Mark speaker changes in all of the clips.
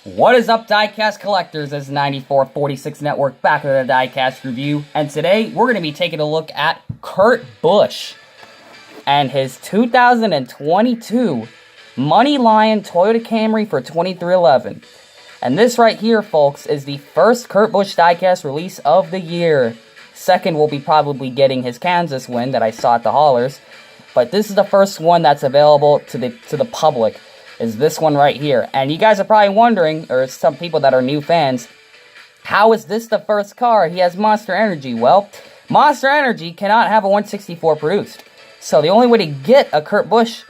Speaker 1: What is up, diecast collectors? This is 9446 Network back with a diecast review, and today we're going to be taking a look at Kurt Busch and his 2022 Money Lion Toyota Camry for 2311. And this right here, folks, is the first Kurt Busch diecast release of the year. Second, we'll be probably getting his Kansas win that I saw at the haulers, but this is the first one that's available to the public. Is this one right here. And you guys are probably wondering, or some people that are new fans, how is this the first car? He has Monster Energy. Well, Monster Energy cannot have a 164 produced. So the only way to get a Kurt Busch,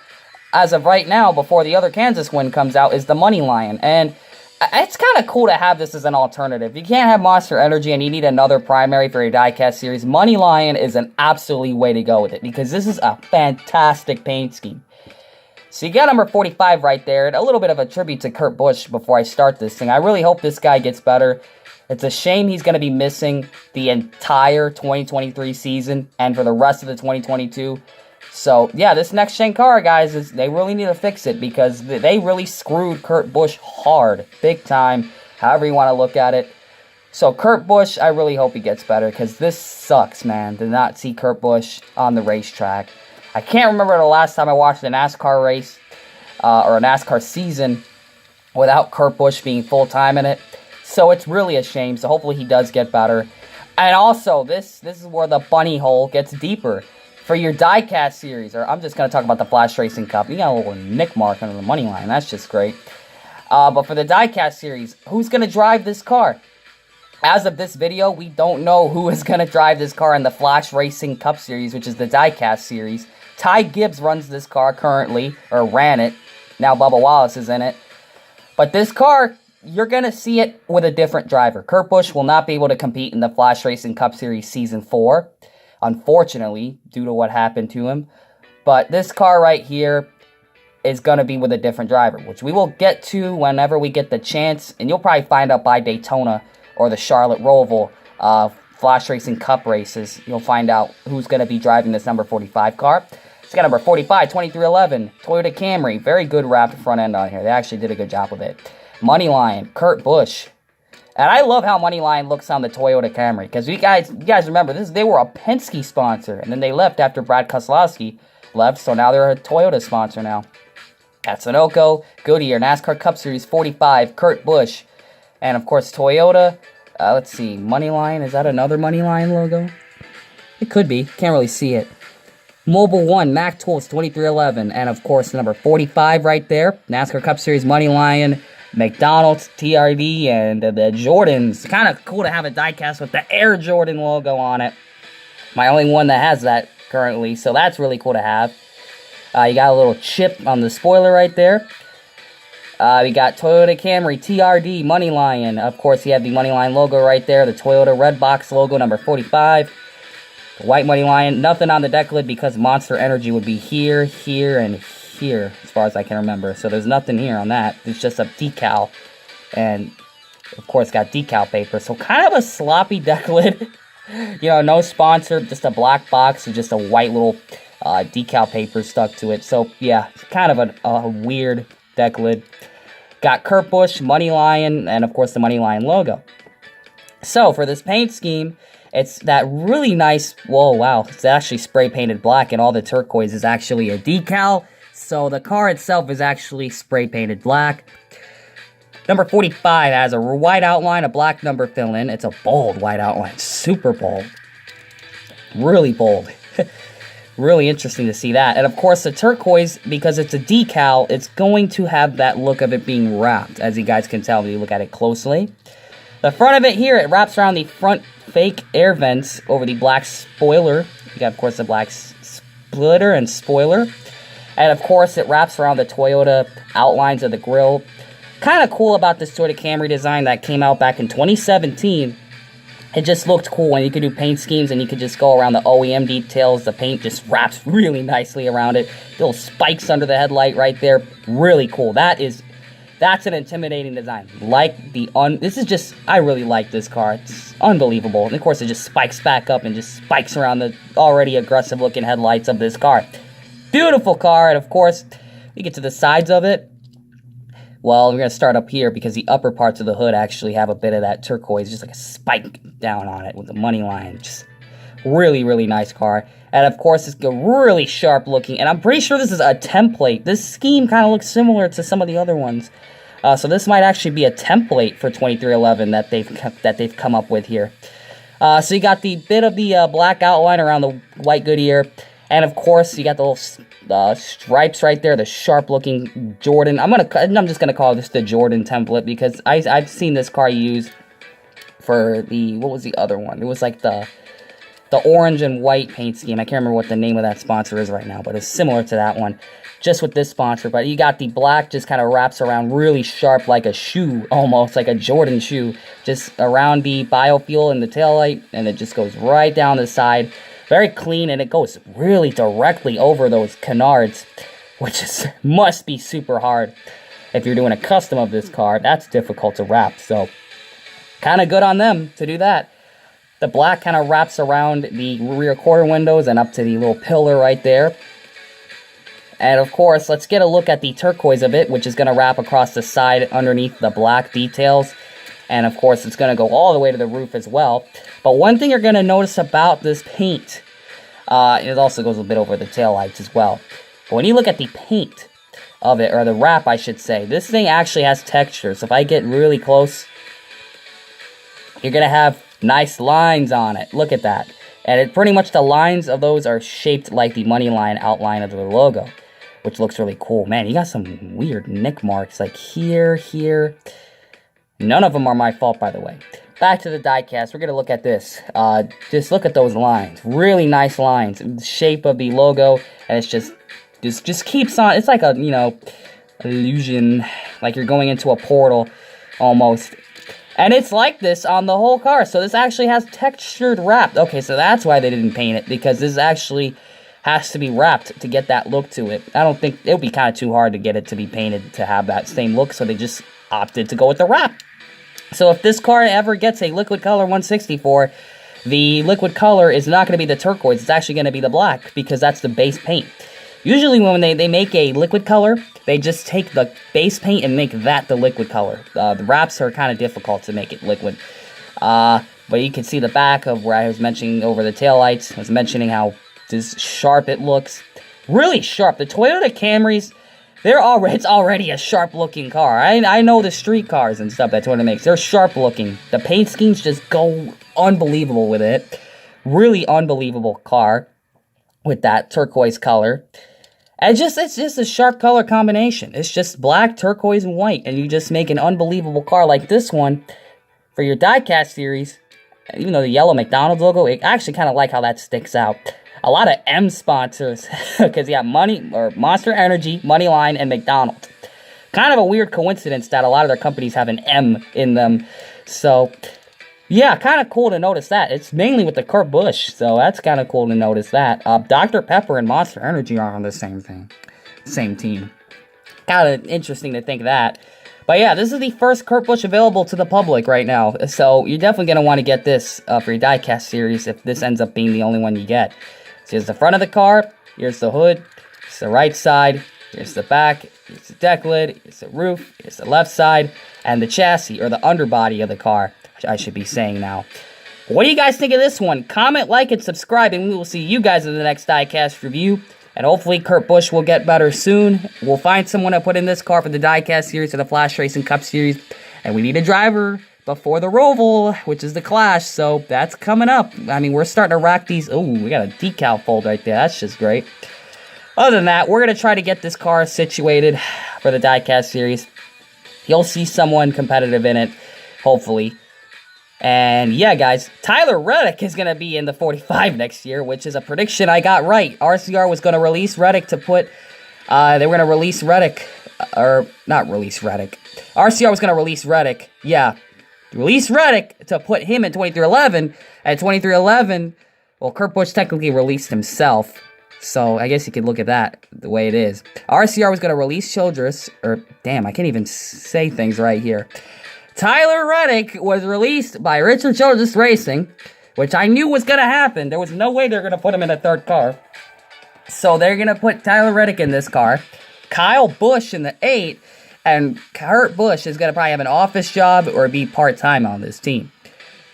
Speaker 1: as of right now, before the other Kansas win comes out, is the Money Lion. And it's kind of cool to have this as an alternative. You can't have Monster Energy and you need another primary for your diecast series. Money Lion is an absolute way to go with it, because this is a fantastic paint scheme. So you got number 45 right there, and a little bit of a tribute to Kurt Busch before I start this thing. I really hope this guy gets better. It's a shame he's going to be missing the entire 2023 season and for the rest of the 2022. So, yeah, this next-gen car, guys, they really need to fix it, because they really screwed Kurt Busch hard, big time, however you want to look at it. So, Kurt Busch, I really hope he gets better, because this sucks, man, to not see Kurt Busch on the racetrack. I can't remember the last time I watched a NASCAR race or a NASCAR season without Kurt Busch being full-time in it. So it's really a shame. So hopefully he does get better. And also, this is where the bunny hole gets deeper. For your diecast series, or I'm just going to talk about the Flashracer Cup. You got a little nick mark under the Money Line. That's just great. But for the diecast series, who's going to drive this car? As of this video, we don't know who is going to drive this car in the Flashracer Cup series, which is the diecast series. Ty Gibbs runs this car currently, or ran it. Now Bubba Wallace is in it. But this car, you're going to see it with a different driver. Kurt Busch will not be able to compete in the Flashracer Cup Series Season 4, unfortunately, due to what happened to him. But this car right here is going to be with a different driver, which we will get to whenever we get the chance. And you'll probably find out by Daytona or the Charlotte Roval Flashracer Cup races. You'll find out who's going to be driving this number 45 car. It's got number 45, 2311, Toyota Camry. Very good wrapped front end on here. They actually did a good job with it. Money Lion, Kurt Busch. And I love how Money Lion looks on the Toyota Camry, because you guys remember, they were a Penske sponsor, and then they left after Brad Keselowski left, so now they're a Toyota sponsor now. Sunoco, Goodyear, NASCAR Cup Series 45, Kurt Busch. And, of course, Toyota. Let's see, Money Lion. Is that another Money Lion logo? It could be. Can't really see it. Mobile One, Mac Tools, 2311. And, of course, number 45 right there. NASCAR Cup Series, Money Lion, McDonald's, TRD, and the Jordans. Kind of cool to have a diecast with the Air Jordan logo on it. My only one that has that currently, so that's really cool to have. You got a little chip on the spoiler right there. We got Toyota Camry, TRD, Money Lion. Of course, you have the Money Lion logo right there. The Toyota Red Box logo, number 45. The white Money Lion. Nothing on the deck lid because Monster Energy would be here, here, and here, as far as I can remember. So there's nothing here on that. It's just a decal. And, of course, got decal paper. So kind of a sloppy deck lid. You know, no sponsor, just a black box with just a white little decal paper stuck to it. So, yeah, it's kind of a weird deck lid. Got Kurt Busch, Money Lion, and of course the Money Lion logo. So for this paint scheme, it's that really nice, whoa, wow, it's actually spray painted black, and all the turquoise is actually a decal. So the car itself is actually spray painted black. Number 45 has a white outline, a black number fill in. It's a bold white outline, super bold. Really bold. Really interesting to see that. And of course the turquoise, because it's a decal, it's going to have that look of it being wrapped, as you guys can tell when you look at it closely. The front of it here, it wraps around the front fake air vents over the black spoiler. You got, of course, the black splitter and spoiler. And of course it wraps around the Toyota outlines of the grille. Kind of cool about this Toyota Camry design that came out back in 2017. It just looked cool when you could do paint schemes and you could just go around the OEM details. The paint just wraps really nicely around it. Little spikes under the headlight right there. Really cool. That's an intimidating design. I really like this car. It's unbelievable. And of course it just spikes back up and just spikes around the already aggressive looking headlights of this car. Beautiful car. And of course, you get to the sides of it. Well, we're going to start up here because the upper parts of the hood actually have a bit of that turquoise, just like a spike down on it with the Money Lion. Just really, really nice car. And of course, it's really sharp looking. And I'm pretty sure this is a template. This scheme kind of looks similar to some of the other ones. So this might actually be a template for 2311 that they've come up with here. So you got the bit of the black outline around the white Goodyear, and of course you got the little stripes right there, the sharp-looking Jordan. I'm just gonna call this the Jordan template because I've seen this car used for the, what was the other one? It was like the orange and white paint scheme. I can't remember what the name of that sponsor is right now, but it's similar to that one, just with this sponsor. But you got the black just kind of wraps around really sharp like a shoe, almost like a Jordan shoe, just around the biofuel and the taillight, and it just goes right down the side. Very clean, and it goes really directly over those canards, which must be super hard if you're doing a custom of this car. That's difficult to wrap, so kind of good on them to do that. The black kind of wraps around the rear quarter windows and up to the little pillar right there. And of course, let's get a look at the turquoise of it, which is going to wrap across the side underneath the black details. And of course, it's going to go all the way to the roof as well. But one thing you're going to notice about this paint, it also goes a bit over the taillights as well. But when you look at the paint of it, or the wrap, I should say, this thing actually has texture. So if I get really close, you're going to have nice lines on it. Look at that. And pretty much the lines of those are shaped like the Money Lion outline of the logo, which looks really cool. Man, you got some weird nick marks like here. None of them are my fault, by the way. Back to the diecast. We're going to look at this. Just look at those lines. Really nice lines. The shape of the logo, and it's just keeps on. It's like a, illusion, like you're going into a portal almost. And it's like this on the whole car. So this actually has textured wrap. Okay, so that's why they didn't paint it, because this actually has to be wrapped to get that look to it. I don't think it would be kind of too hard to get it to be painted to have that same look, so they just opted to go with the wrap. So if this car ever gets a liquid color 164, the liquid color is not going to be the turquoise. It's actually going to be the black, because that's the base paint. Usually when they make a liquid color, they just take the base paint and make that the liquid color. The wraps are kind of difficult to make it liquid. But you can see the back of where I was mentioning over the taillights. I was mentioning how just sharp it looks. Really sharp. The Toyota Camrys, it's already a sharp looking car. I know the street cars and stuff that Toyota makes. They're sharp looking. The paint schemes just go unbelievable with it. Really unbelievable car with that turquoise color. And it's just a sharp color combination. It's just black, turquoise, and white. And you just make an unbelievable car like this one for your diecast series. Even though the yellow McDonald's logo, I actually kind of like how that sticks out. A lot of M sponsors, because you have Monster Energy, Money Lion, and McDonald's. Kind of a weird coincidence that a lot of their companies have an M in them. So, yeah, kind of cool to notice that. It's mainly with the Kurt Busch, so that's kind of cool to notice that. Dr. Pepper and Monster Energy are on the same team. Kind of interesting to think that. But yeah, this is the first Kurt Busch available to the public right now. So you're definitely going to want to get this for your diecast series if this ends up being the only one you get. So here's the front of the car, here's the hood, here's the right side, here's the back, here's the deck lid, here's the roof, here's the left side, and the chassis, or the underbody of the car, I should be saying now. What do you guys think of this one? Comment, like, and subscribe, and we will see you guys in the next diecast review. And hopefully Kurt Busch will get better soon. We'll find someone to put in this car for the diecast series or the Flash Racing Cup series. And we need a driver before the Roval, which is the Clash. So that's coming up. I mean, we're starting to rack these. Oh, we got a decal fold right there. That's just great. Other than that, we're going to try to get this car situated for the diecast series. You'll see someone competitive in it, hopefully. And yeah, guys, Tyler Reddick is going to be in the 45 next year, which is a prediction I got right. RCR was going to release Reddick to put, they were going to release Reddick, or not release Reddick. RCR was going to release Reddick, yeah. Release Reddick to put him in 2311. At 2311, well, Kurt Busch technically released himself. So I guess you could look at that the way it is. RCR was going to release Childress, or damn, I can't even say things right here. Tyler Reddick was released by Richard Childress Racing, which I knew was going to happen. There was no way they were going to put him in a third car. So they're going to put Tyler Reddick in this car, Kyle Busch in the 8, And Kurt Busch is going to probably have an office job or be part-time on this team.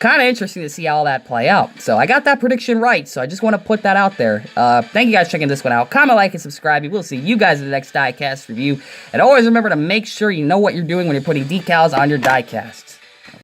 Speaker 1: Kind of interesting to see how all that play out. So I got that prediction right, so I just want to put that out there. Thank you guys for checking this one out. Comment, like, and subscribe. We'll see you guys in the next diecast review. And always remember to make sure you know what you're doing when you're putting decals on your diecasts.